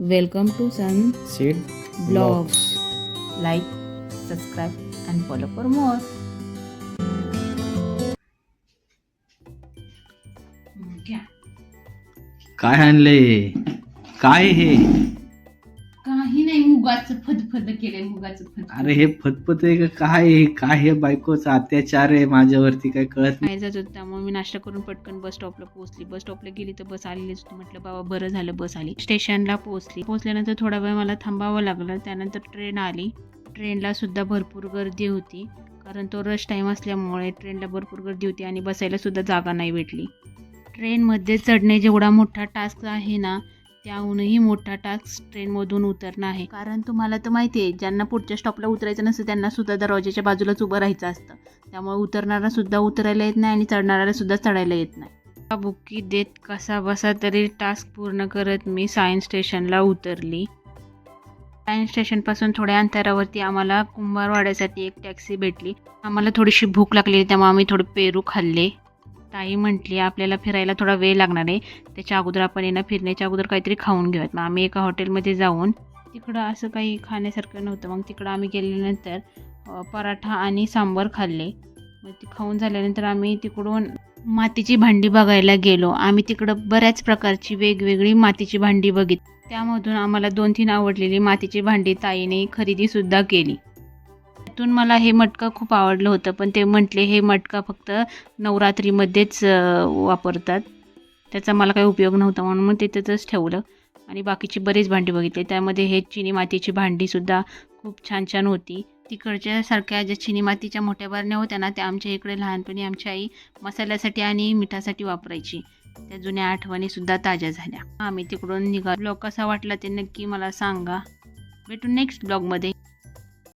Welcome to Seed Blogs. Like, subscribe, and follow for more. काय आणले? काय हे? काही नाही, मुगाचं फदफद केलंय. मुगाचं फदफद. अरे हे फतफत आहे का काय आहे? काय हे बायकोचा अत्याचार आहे माझ्यावरती, काय कळत नाही. काय जात होतं, त्यामुळे मी नाश्ता करून पटकन बस स्टॉपला पोहोचली. बस स्टॉपला गेली तर बस आलेलीच होती. म्हटलं बाबा बरं झालं बस आली. स्टेशनला पोहोचल्यानंतर थोडा वेळ मला थांबावं लागलं. त्यानंतर ट्रेन आली. ट्रेनला सुद्धा भरपूर गर्दी होती, कारण तो रश टाईम असल्यामुळे ट्रेनला भरपूर गर्दी होती आणि बसायला सुद्धा जागा नाही भेटली. ट्रेनमध्ये चढणे जेवढा मोठा टास्क आहे ना, त्याहूनही मोठा टास्क ट्रेनमधून उतरणं आहे. कारण तुम्हाला तर माहिती आहे, ज्यांना पुढच्या स्टॉपला उतरायचं नसतं त्यांना सुद्धा दरवाजाच्या बाजूलाच उभं राहायचं असतं. त्यामुळे उतरणारा सुद्धा उतरायला येत नाही आणि चढणाऱ्याला सुद्धा चढायला येत नाही. बुक्की देत कसा बसा तरी टास्क पूर्ण करत मी सायन्स स्टेशनला उतरली. सायन्स स्टेशनपासून थोड्या अंतरावरती आम्हाला कुंभारवाड्यासाठी एक टॅक्सी भेटली. आम्हाला थोडीशी भूक लागली, त्यामुळे आम्ही थोडे पेरू खाल्ले. ताई म्हटली आपल्याला फिरायला थोडा वेळ लागणार आहे, त्याच्या अगोदर आपण फिरण्याच्या अगोदर काहीतरी खाऊन घेऊयात. मग आम्ही एका हॉटेलमध्ये जाऊन, तिकडं असं काही खाण्यासारखं नव्हतं. मग तिकडं आम्ही गेल्यानंतर पराठा आणि सांबार खाल्ले. मग ते खाऊन झाल्यानंतर आम्ही तिकडून मातीची भांडी बघायला गेलो. आम्ही तिकडं बऱ्याच प्रकारची वेगवेगळी मातीची भांडी बघितली. त्यामधून आम्हाला 2-3 आवडलेली मातीची भांडी ताईने खरेदीसुद्धा केली. त्यातून मला हे मटकं खूप आवडलं होतं, पण ते म्हटले हे मटका फक्त नवरात्रीमध्येच वापरतात, त्याचा मला काही उपयोग नव्हता, म्हणून मग ते तिथंच ठेवलं. आणि बाकीची बरीच भांडी बघितली. त्यामध्ये हे चिनी मातीची भांडीसुद्धा खूप छान छान होती. तिकडच्या सारख्या ज्या चिनी मातीच्या मोठ्या बरण्या होत्या ना, त्या आमच्या इकडे लहानपणी आमची आई मसाल्यासाठी आणि मिठासाठी वापरायची. त्या जुन्या आठवणीसुद्धा ताज्या झाल्या. आम्ही तिकडून निघालो. ब्लॉग कसा वाटला ते नक्की मला सांगा. भेटू नेक्स्ट ब्लॉगमध्ये.